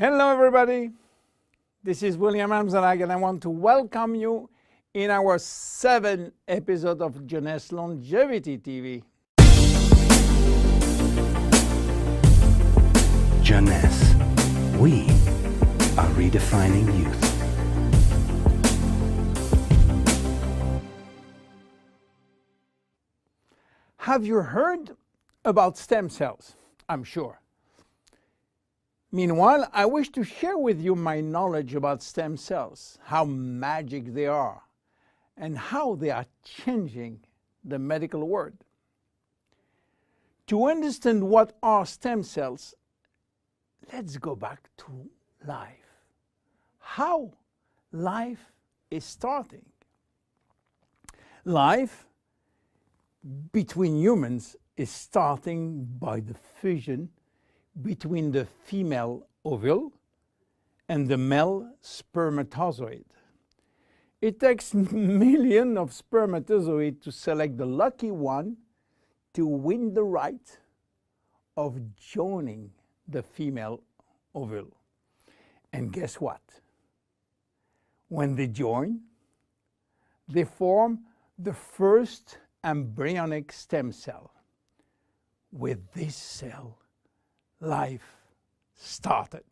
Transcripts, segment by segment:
Hello everybody, this is William Amzalag and I want to welcome you in our 7th episode of Jeunesse Longevity TV. Jeunesse, we are redefining youth. Have you heard about stem cells? I'm sure. Meanwhile, I wish to share with you my knowledge about stem cells, how magic they are, and how they are changing the medical world. To understand what are stem cells, let's go back to life. How life is starting. Life between humans is starting by the fusion between the female ovule and the male spermatozoid. It takes millions of spermatozoids to select the lucky one to win the right of joining the female ovule. And guess what? When they join, they form the first embryonic stem cell. With this cell, life started.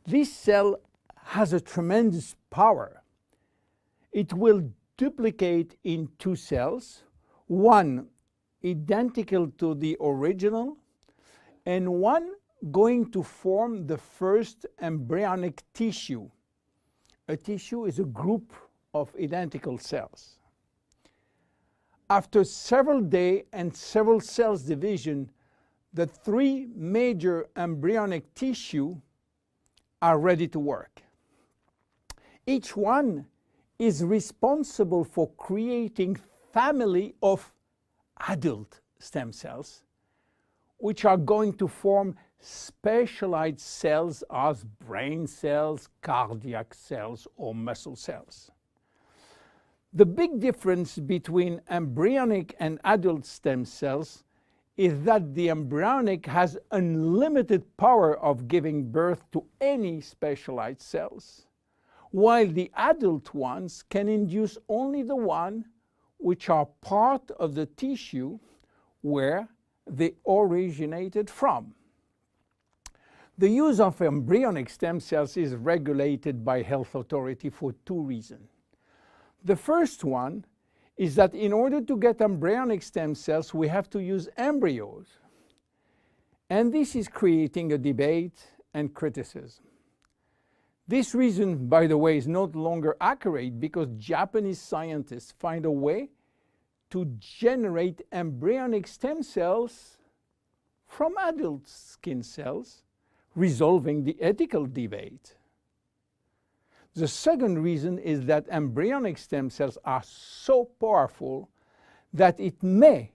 This cell has a tremendous power. It will duplicate in 2 cells, one identical to the original, and one going to form the first embryonic tissue. A tissue is a group of identical cells. After several days and several cells division, the 3 major embryonic tissue are ready to work. Each one is responsible for creating family of adult stem cells, which are going to form specialized cells as brain cells, cardiac cells, or muscle cells. The big difference between embryonic and adult stem cells is that the embryonic has unlimited power of giving birth to any specialized cells, while the adult ones can induce only the one which are part of the tissue where they originated from. The use of embryonic stem cells is regulated by health authority for 2 reasons. The first one is that in order to get embryonic stem cells, we have to use embryos. And this is creating a debate and criticism. This reason, by the way, is no longer accurate because Japanese scientists find a way to generate embryonic stem cells from adult skin cells, resolving the ethical debate. The second reason is that embryonic stem cells are so powerful that it may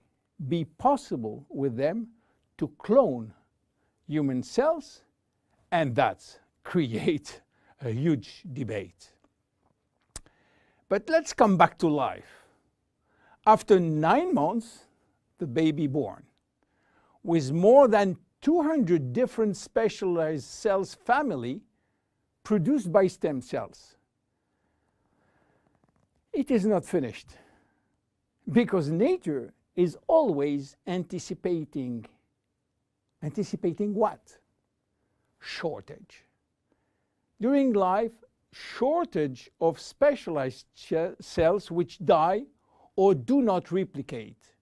be possible with them to clone human cells, and that's create a huge debate. But let's come back to life. After 9 months, the baby born, with more than 200 different specialized cells family produced by stem cells. It is not finished because nature is always anticipating what? Shortage. During life, shortage of specialized cells which die or do not replicate.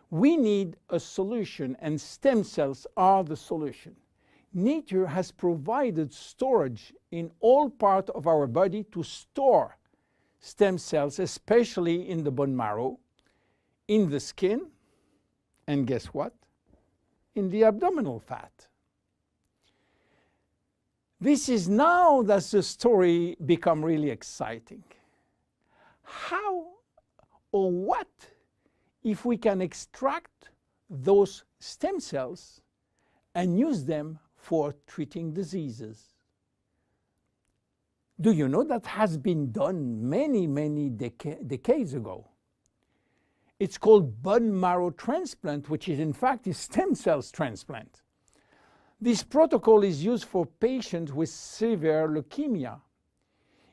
We need a solution, and stem cells are the solution. Nature has provided storage in all parts of our body to store stem cells, especially in the bone marrow, in the skin, and guess what? In the abdominal fat. This is now that the story becomes really exciting. How or what if we can extract those stem cells and use them for treating diseases? Do you know that has been done many decades ago? It's called bone marrow transplant, which is in fact a stem cells transplant. This protocol is used for patients with severe leukemia,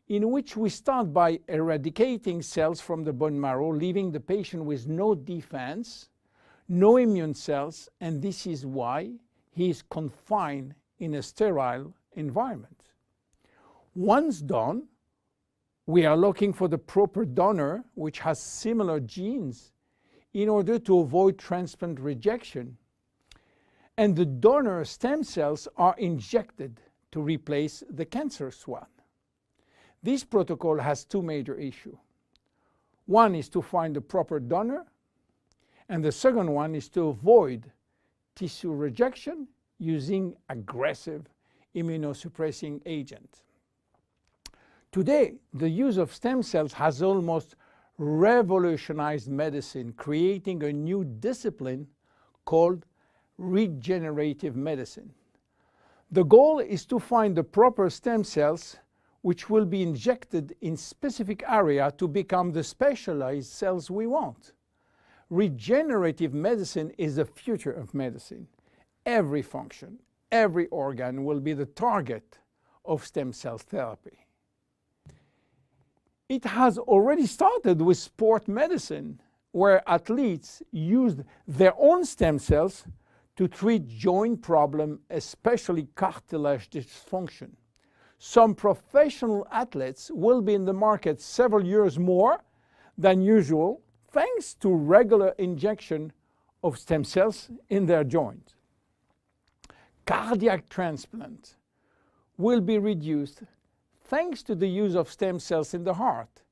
in which we start by eradicating cells from the bone marrow, leaving the patient with no defense, no immune cells, and this is why he is confined in a sterile environment. Once done, we are looking for the proper donor which has similar genes in order to avoid transplant rejection. And the donor stem cells are injected to replace the cancerous one. This protocol has two major issues. One is to find the proper donor, and the second one is to avoid tissue rejection using aggressive immunosuppressing agent. Today, the use of stem cells has almost revolutionized medicine, creating a new discipline called regenerative medicine. The goal is to find the proper stem cells which will be injected in specific area to become the specialized cells we want. Regenerative medicine is the future of medicine. Every function, every organ will be the target of stem cell therapy. It has already started with sport medicine, where athletes used their own stem cells to treat joint problems, especially cartilage dysfunction. Some professional athletes will be in the market several years more than usual, thanks to regular injection of stem cells in their joint. Cardiac transplant will be reduced thanks to the use of stem cells in the heart.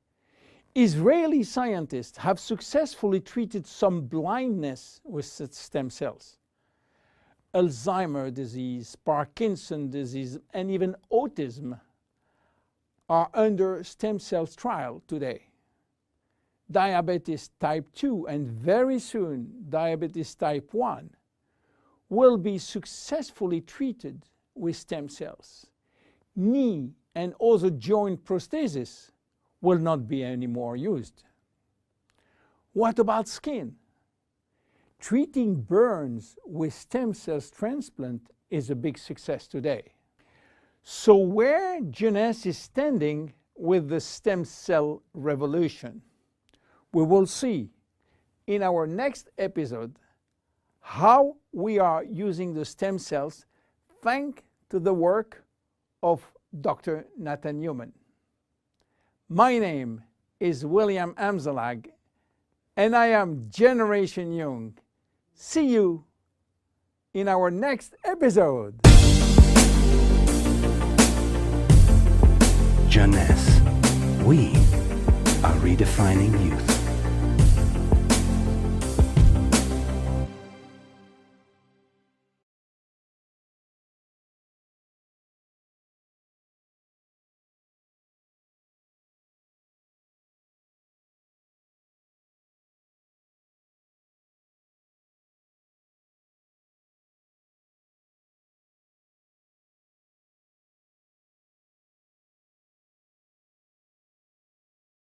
Israeli scientists have successfully treated some blindness with such stem cells. Alzheimer's disease, Parkinson's disease, and even autism are under stem cells trial today. Diabetes type 2 and very soon diabetes type 1 will be successfully treated with stem cells. Knee and other joint prosthesis will not be anymore used. What about skin? Treating burns with stem cells transplant is a big success today. So where Jeunesse is standing with the stem cell revolution? We will see in our next episode how we are using the stem cells thanks to the work of Dr. Nathan Newman. My name is William Amzalag, and I am Generation Young. See you in our next episode. Jeunesse. We are redefining youth.